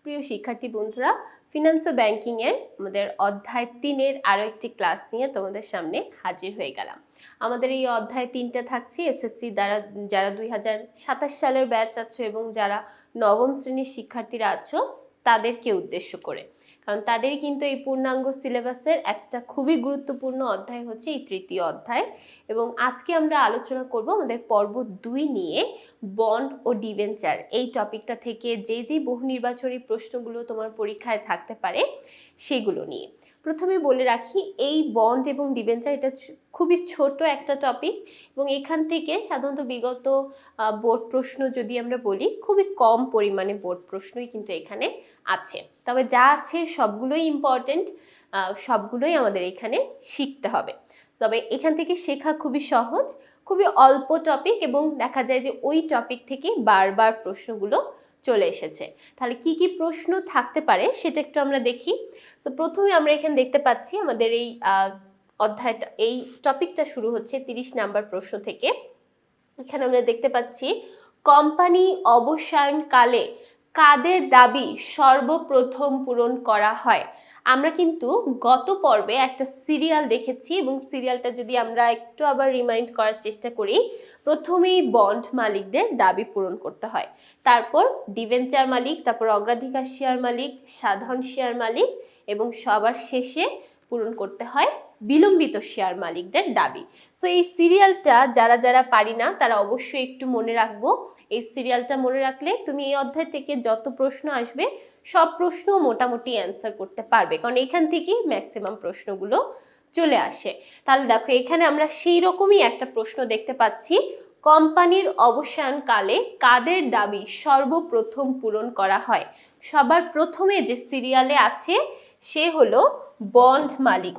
প্রিয় শিক্ষার্থী বন্ধুরা, ফিনান্স ও ব্যাংকিং এর আমাদের অধ্যায় 3 এর আরো একটি ক্লাস নিয়ে তোমাদের সামনে হাজির হয়ে গেলাম। আমাদের এই অধ্যায় 3টা থাকছে এসএসসি দ্বারা যারা 2027 সালের ব্যাচ আছো এবং যারা নবম শ্রেণীর শিক্ষার্থীরা আছো তাদেরকে উদ্দেশ্য করে, কারণ তাদেরই কিন্তু এই পূর্ণাঙ্গ সিলেবাসের একটা খুবই গুরুত্বপূর্ণ অধ্যায় হচ্ছে এই তৃতীয় অধ্যায়। এবং আজকে আমরা আলোচনা করব আমাদের পর্ব 2 নিয়ে বন্ড ও ডিবেঞ্চার এই টপিকটা থেকে যে বহু নির্বাচনী প্রশ্নগুলো তোমার পরীক্ষায় থাকতে পারে সেগুলো নিয়ে। প্রথমে বলে রাখি, এই বন্ড এবং ডিবেঞ্চার এটা খুবই ছোট একটা টপিক এবং এখান থেকে সাধারণত বিগত বোর্ড প্রশ্ন যদি আমরা বলি খুবই কম পরিমাণে বোর্ড প্রশ্নই কিন্তু এখানে আছে, তবে যা আছে সবগুলোই ইম্পর্টেন্ট, সবগুলোই আমাদের এখানে শিখতে হবে। তবে এখান থেকে শেখা খুবই সহজ, খুবই অল্প টপিক এবং দেখা যায় যে ওই টপিক থেকে বারবার প্রশ্নগুলো চলে এসেছে। তাহলে কি কি প্রশ্ন থাকতে পারে সেটা একটু আমরা দেখি। তো প্রথমে আমরা এখানে দেখতে পাচ্ছি আমাদের এই অধ্যায়টা, এই টপিকটা শুরু হচ্ছে 30 নাম্বার প্রশ্ন থেকে। এখানে আমরা দেখতে পাচ্ছি কোম্পানি অবসায়নকালে কাদের দাবি সর্বপ্রথম পূরণ করা হয়। আমরা কিন্তু গত পর্বে একটা সিরিয়াল দেখেছি এবং সিরিয়ালটা যদি আমরা একটু আবার রিমাইন্ড করার চেষ্টা করি, প্রথমেই বন্ড মালিকদের দাবি পূরণ করতে হয়, তারপর ডিবেঞ্চার মালিক, তারপর অগ্রাধিকার শেয়ার মালিক, সাধারণ শেয়ার মালিক এবং সবার শেষে পূরণ করতে হয় বিলম্বিত শেয়ার মালিকদের দাবি। সো এই সিরিয়ালটা যারা যারা পারি না তারা অবশ্যই একটু মনে রাখবো। এই সিরিয়ালটা মনে রাখলে তুমি এই অধ্যায় থেকে যত প্রশ্ন আসবে সব প্রশ্ন মোটামুটি অ্যান্সার করতে পারবে, কারণ এখান থেকেই ম্যাক্সিমাম প্রশ্নগুলো চলে আসে। তাহলে দেখো এখানে আমরা সেই রকমই একটা প্রশ্ন দেখতে পাচ্ছি, কোম্পানির অবসানকালে কাদের দাবি সর্বপ্রথম পূরণ করা হয়। সবার প্রথমে যে সিরিয়ালে আছে সে হলো বন্ড মালিক,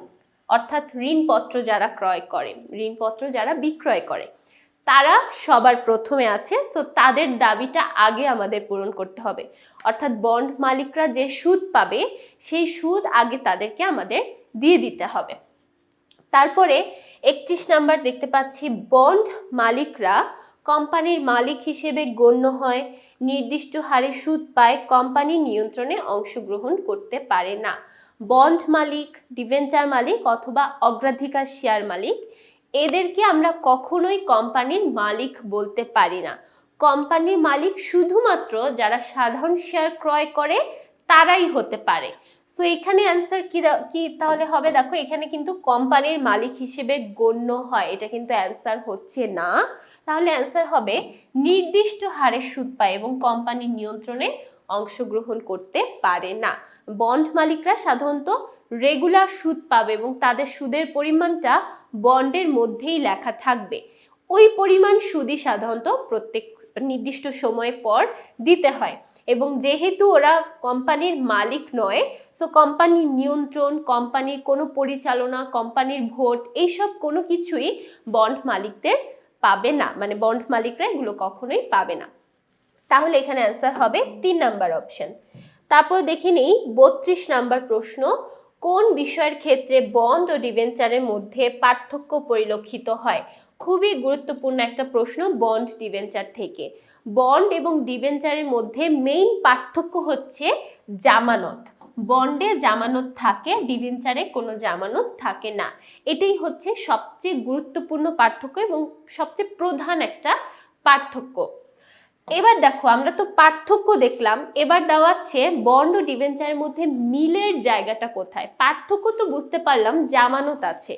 অর্থাৎ ঋণপত্র যারা ক্রয় করে, ঋণপত্র যারা বিক্রয় করে তারা সবার প্রথমে আছে। সো তাদের দাবিটা আগে আমাদের পূরণ করতে হবে, অর্থাৎ বন্ড মালিকরা যে সুদ পাবে সেই সুদ আগে তাদেরকে আমাদের দিয়ে দিতে হবে। তারপরে 31 নাম্বার দেখতে পাচ্ছি, বন্ড মালিকরা কোম্পানির মালিক হিসেবে গণ্য হয়, নির্দিষ্ট হারে সুদ পায়, কোম্পানির নিয়ন্ত্রণে অংশগ্রহণ করতে পারে না। বন্ড মালিক, ডিবেঞ্চার মালিক অথবা অগ্রাধিকার শেয়ার মালিক এদেরকে আমরা কখনোই কোম্পানির মালিক বলতে পারি না। কোম্পানির মালিক শুধুমাত্র যারা সাধারণ শেয়ার ক্রয় করে তারাই হতে পারে। সো এখানে অ্যান্সার কি তাহলে হবে, দেখো এখানে কিন্তু কোম্পানির মালিক হিসেবে গণ্য হয়, এটা কিন্তু অ্যান্সার হচ্ছে না। তাহলে অ্যান্সার হবে নির্দিষ্ট হারে সুদ পায় এবং কোম্পানির নিয়ন্ত্রণে অংশগ্রহণ করতে পারে না। বন্ড মালিকরা সাধারণত রেগুলার সুদ পাবে এবং তাদের সুদের পরিমাণটা বন্ডের মধ্যেই লেখা থাকবে, ওই পরিমাণ সুদই সাধারণত প্রত্যেক নির্দিষ্ট সময় পর দিতে হয়। এবং যেহেতু ওরা কোম্পানির মালিক নয়, সো কোম্পানির নিয়ন্ত্রণ, কোম্পানির কোনো পরিচালনা, কোম্পানির ভোট এইসব কোনো কিছুই বন্ড মালিকদের পাবে না, মানে বন্ড মালিকরা এগুলো কখনোই পাবে না। তাহলে এখানে অ্যান্সার হবে 3 নাম্বার অপশন। তারপর দেখে নেই 32 নাম্বার প্রশ্ন, কোন বিষয়ের ক্ষেত্রে বন্ড ও ডিবেঞ্চারের মধ্যে পার্থক্য পরিলক্ষিত হয়। খুবই গুরুত্বপূর্ণ একটা প্রশ্ন বন্ড ডিবেঞ্চার থেকে। বন্ড এবং ডিবেঞ্চারের মধ্যে মেইন পার্থক্য হচ্ছে জামানত। বন্ডে জামানত থাকে, ডিবেঞ্চারে কোনো জামানত থাকে না। এটাই হচ্ছে সবচেয়ে গুরুত্বপূর্ণ পার্থক্য এবং সবচেয়ে প্রধান একটা পার্থক্য। এবার দেখো আমরা তো পার্থক্য দেখলাম, এবার দেওয়া আছে বন্ড ও ডিবেঞ্চারের মধ্যে মিলের জায়গাটা কোথায়। পার্থক্য তো বুঝতে পারলাম জামানত আছে,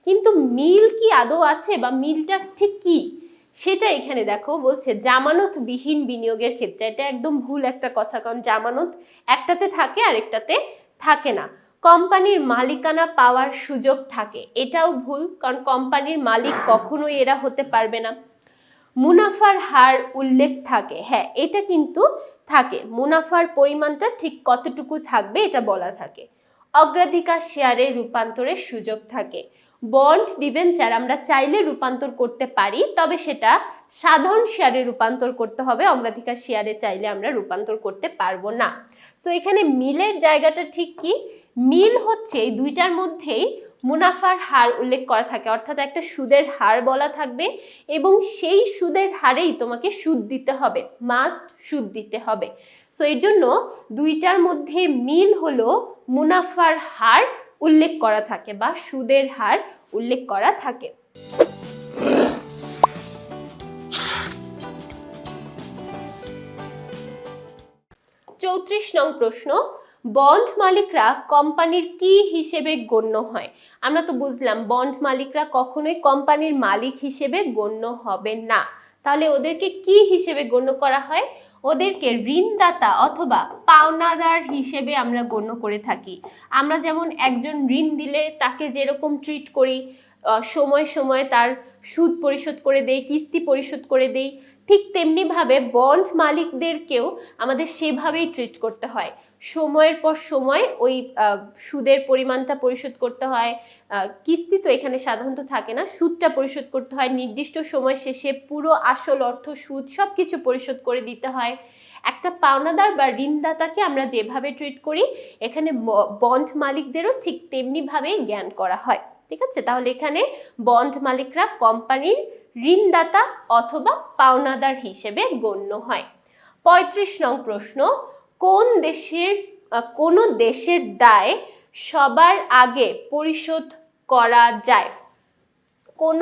কিন্তু মিল কি আদৌ আছে বা মিলটা ঠিক কি সেটা এখানে দেখো বলছে জামানত বিহীন বিনিয়োগের ক্ষেত্রে। এটা একদম ভুল একটা কথা, কারণ জামানত একটাতে থাকে আরেকটাতে থাকে না। কোম্পানির মালিকানা পাওয়ার সুযোগ থাকে, এটাও ভুল, কারণ কোম্পানির মালিক কখনোই এরা হতে পারবে না। মুনাফার হার উল্লেখ থাকে, হ্যাঁ এটা কিন্তু থাকে, মুনাফার পরিমাণটা ঠিক কতটুকু থাকবে এটা বলা থাকে। অগ্রাধিকার শেয়ারে রূপান্তরের সুযোগ থাকে। বন্ড ডিবেঞ্চার আমরা চাইলে রূপান্তর করতে পারি, তবে সেটা সাধারণ শেয়ারে রূপান্তর করতে হবে, অগ্রাধিকার শেয়ারে চাইলে আমরা রূপান্তর করতে পারবো না। সো এখানে মিলের জায়গাটা ঠিক কি, মিল হচ্ছে এই দুইটার মধ্যেই মুনাফার হার উল্লেখ করা থাকে, অর্থাৎ একটা সুদের হার বলা থাকবে এবং সেই সুদের হারেই তোমাকে সুদ দিতে হবে, মাস্ট সুদ দিতে হবে। সো এর জন্য দুইটার মধ্যে মিল হলো মুনাফার হার উল্লেখ করা থাকে বা সুদের হার উল্লেখ করা থাকে। 34 নং প্রশ্ন, বন্ড মালিকরা কোম্পানির কি হিসেবে গণ্য হয়? আমরা তো বুঝলাম বন্ড মালিকরা কখনোই কোম্পানির মালিক হিসেবে গণ্য হবে না, তাহলে ওদেরকে কি হিসেবে গণ্য করা হয়? ওদেরকে ঋণদাতা অথবা পাওনাদার হিসেবে আমরা গণ্য করে থাকি। আমরা যেমন একজন ঋণ দিলে তাকে যেরকম ট্রিট করি, সময় সময় তার সুদ পরিশোধ করে দেই, কিস্তি পরিশোধ করে দেই, ঠিক তেমনিভাবে বন্ড মালিকদেরকেও আমাদের সেভাবেই ট্রিট করতে হয়। সময়ের পর সময় ওই সুদের পরিমাণটা পরিশোধ করতে হয়, কিস্তি তো এখানে সাধারণত থাকে না, সুদটা পরিশোধ করতে হয়, নির্দিষ্ট সময় শেষে পুরো আসল অর্থ সুদ সব কিছু পরিশোধ করে দিতে হয়। একটা পাওনাদার বা ঋণদাতাকে আমরা যেভাবে ট্রিট করি, এখানে বন্ড মালিকদেরও ঠিক তেমনিভাবেই জ্ঞান করা হয়। ঠিক আছে, তাহলে এখানে বন্ড মালিকরা কোম্পানির ঋণদাতা অথবা পাওনাদার হিসেবে গণ্য হয়। 35 নং প্রশ্ন, কোন দেশের দায় সবার আগে পরিশোধ করা যায়? কোন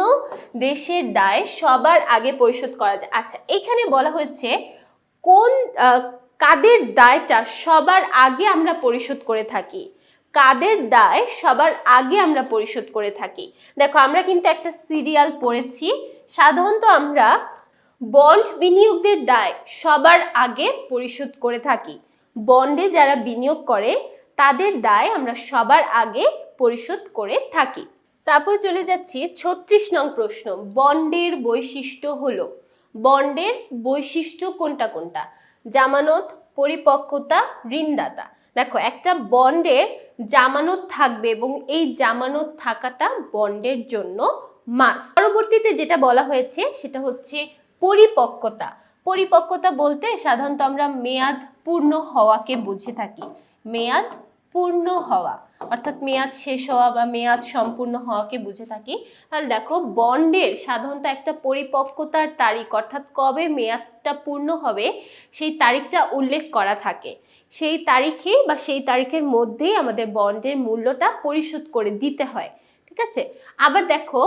দেশের দায় সবার আগে পরিশোধ করা যায়? আচ্ছা, এখানে বলা হয়েছে কাদের দায়টা সবার আগে আমরা পরিশোধ করে থাকি। কাদের দায় সবার আগে আমরা পরিশোধ করে থাকি? দেখো, আমরা কিন্তু একটা সিরিয়াল পড়েছি। সাধারণত আমরা বন্ড বিনিয়োগদের দায় সবার আগে পরিশোধ করে থাকি। বন্ডে যারা বিনিয়োগ করে তাদের দায় আমরা সবার আগে পরিশোধ করে থাকি। তারপর চলে যাচ্ছি 36 নং প্রশ্ন, বন্ডের বৈশিষ্ট্য হলো। বন্ডের বৈশিষ্ট্য কোনটা কোনটা? জামানত, পরিপক্কতা, ঋণদাতা। দেখো, একটা বন্ডের জামানত থাকবে এবং এই জামানত থাকাটা বন্ডের জন্য মাস্ট। পরবর্তীতে যেটা বলা হয়েছে সেটা হচ্ছে পরিপক্কতা। পরিপক্কতা বলতে সাধারণত আমরা মেয়াদ পূর্ণ হওয়াকে বুঝে থাকি। মেয়াদ পূর্ণ হওয়া অর্থাৎ মেয়াদ শেষ হওয়া বা মেয়াদ সম্পূর্ণ হওয়াকে বুঝে থাকি। তাহলে দেখো, বন্ডের সাধারণত একটা পরিপক্কতার তারিখ অর্থাৎ কবে মেয়াদটা পূর্ণ হবে সেই তারিখটা উল্লেখ করা থাকে। সেই তারিখে বা সেই তারিখের মধ্যেই আমাদের বন্ডের মূল্যটা পরিশোধ করে দিতে হয়। ঠিক আছে, আবার দেখো,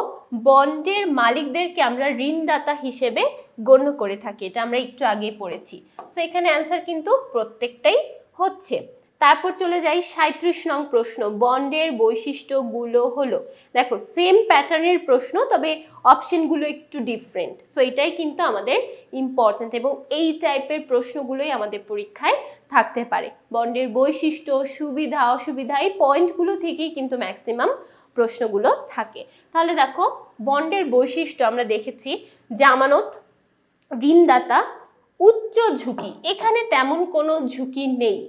বন্ডের মালিকদেরকে আমরা ঋণদাতা হিসেবে গণ্য করে থাকি, এটা আমরা একটু আগেই পড়েছি। সো এখানে অ্যান্সার কিন্তু প্রত্যেকটাই হচ্ছে। তারপর চলে যাই 37 নং প্রশ্ন, বন্ডের বৈশিষ্ট্যগুলো হলো। দেখো, সেম প্যাটার্নের প্রশ্ন, তবে অপশনগুলো একটু ডিফারেন্ট। সো এটাই কিন্তু আমাদের ইম্পর্টেন্ট এবং এই টাইপের প্রশ্নগুলোই আমাদের পরীক্ষায় থাকতে পারে। বন্ডের বৈশিষ্ট্য, সুবিধা অসুবিধা, এই পয়েন্টগুলো থেকেই কিন্তু ম্যাক্সিমাম প্রশ্নগুলো থাকে। তাহলে দেখো, বন্ডের বৈশিষ্ট্য আমরা দেখেছি জামানত, ঋণদাতা, উচ্চ ঝুঁকি। এখানে তেমন কোনো ঝুঁকি নেই,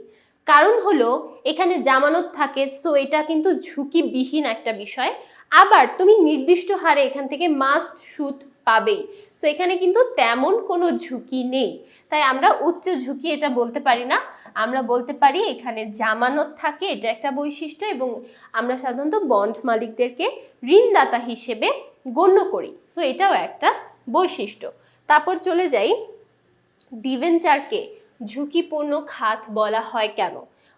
কারণ হলো এখানে জামানত থাকে, সো এটা কিন্তু ঝুঁকিবিহীন একটা বিষয়। আবার তুমি নির্দিষ্ট হারে এখান থেকে মাস্ট সুদ পাবেই। সো এখানে কিন্তু তেমন কোনো ঝুঁকি নেই, তাই আমরা উচ্চ ঝুঁকি এটা বলতে পারি না। আমরা বলতে পারি এখানে জামানত থাকে, এটা একটা বৈশিষ্ট্য, এবং আমরা সাধারণত বন্ড মালিকদেরকে ঋণদাতা হিসেবে গণ্য করি। সো এটাও একটা বৈশিষ্ট্য। তারপর চলে যাই, ডিবেঞ্চারকে ঝুঁকিপূর্ণ খাত বলা হয় কেন?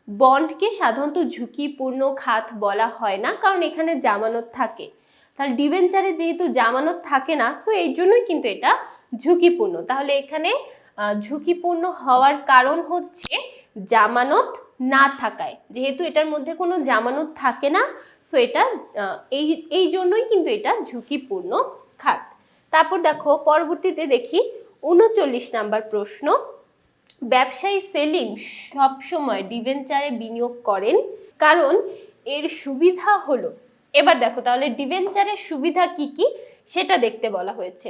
বন্ডকে সাধারণত ঝুঁকিপূর্ণ খাত বলা হয় না, কারণ এখানে জামানত থাকে। তাহলে ডিবেঞ্চারে যেহেতু জামানত থাকে না, সো এই জন্যই কিন্তু এটা ঝুঁকিপূর্ণ। তাহলে এখানে ঝুঁকিপূর্ণ হওয়ার কারণ হচ্ছে জামানত না থাকায়। যেহেতু এটার মধ্যে কোনো জামানত থাকে না, সো এটা এই জন্যই কিন্তু এটা ঝুঁকিপূর্ণ খাত। তারপর দেখো, পরবর্তীতে দেখি 39 নাম্বার প্রশ্ন, ব্যবসায়ী সেলিম সবসময় ডিবেঞ্চারে বিনিয়োগ করেন কারণ এর সুবিধা হলো। এবার দেখো, তাহলে ডিবেঞ্চারের সুবিধা কি কি সেটা দেখতে বলা হয়েছে।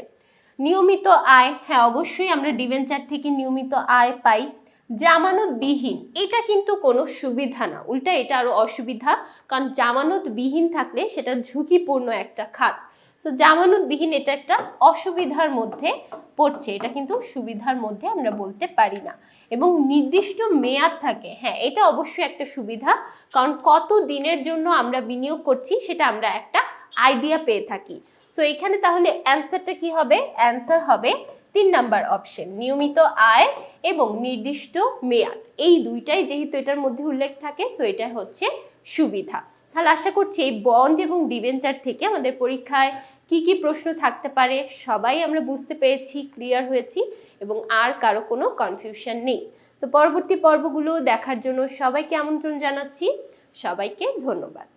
নিয়মিত আয়, হ্যাঁ অবশ্যই আমরা ডিবেঞ্চার থেকে নিয়মিত আয় পাই। জামানতবিহীন, এটা কিন্তু কোনো সুবিধা না, উল্টা এটা আরো অসুবিধা, কারণ জামানতবিহীন থাকলে সেটা ঝুঁকিপূর্ণ একটা খাত। সো জামানতবিহীন এটা একটা অসুবিধার মধ্যে পড়ছে, এটা কিন্তু সুবিধার মধ্যে আমরা বলতে পারি না। এবং নির্দিষ্ট মেয়াদ থাকে, হ্যাঁ এটা অবশ্যই একটা সুবিধা, কারণ কত দিনের জন্য আমরা বিনিয়োগ করছি সেটা আমরা একটা আইডিয়া পেয়ে থাকি। সো এখানে তাহলে অ্যান্সারটা কি হবে? অ্যান্সার হবে 3 নাম্বার অপশন নিয়মিত আয় এবং নির্দিষ্ট মেয়াদ, এই দুইটাই যেহেতু এটার মধ্যে উল্লেখ থাকে, সো এটা হচ্ছে সুবিধা। তাহলে আশা করছি এই বন্ড এবং ডিবেঞ্চার থেকে আমাদের পরীক্ষায় কি কি প্রশ্ন থাকতে পারে সবাই আমরা বুঝতে পেরেছি, ক্লিয়ার হয়েছি এবং আর কারো কোনো কনফিউশন নেই। তো পরবর্তী পর্বগুলো দেখার জন্য সবাইকে আমন্ত্রণ জানাচ্ছি। সবাইকে ধন্যবাদ।